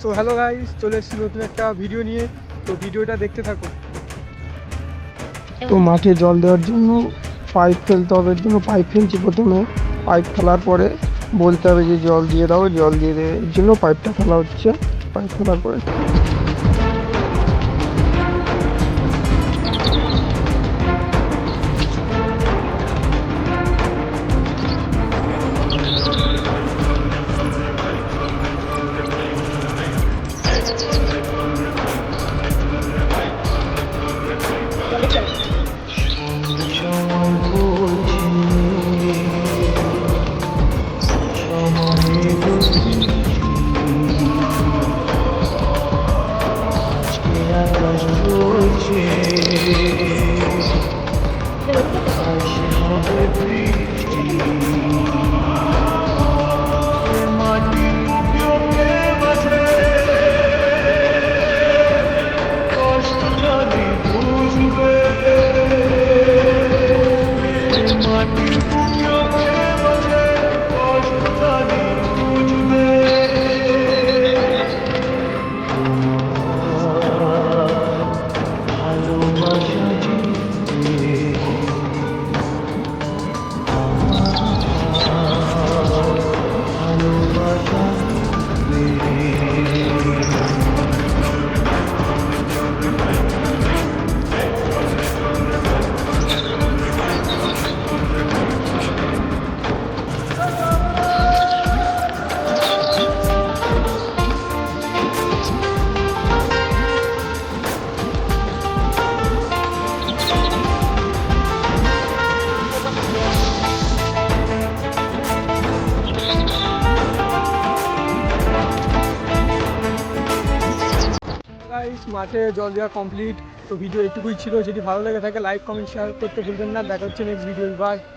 তো hello guys, চলে এসেছি নতুন একটা ভিডিও নিয়ে। তো ভিডিওটা দেখতে থাকো। তো মাঠে জল দেওয়ার জন্য পাইপ ফেলতে হবে, এর জন্য পাইপ ফেলছি। প্রথমে পাইপ ফেলার পরে বলতে হবে যে জল দিয়ে দাও, জল দিয়ে দেয়, এর জন্য পাইপটা ফেলা হচ্ছে। পাইপ ফেলার পরে মাঠে জল দেওয়া কমপ্লিট। তো ভিডিও এটুকুই ছিল। যদি ভালো লেগে থাকে লাইক কমেন্ট শেয়ার করতে ভুলবেন না। দেখা হচ্ছে নেক্সট ভিডিও। বাই।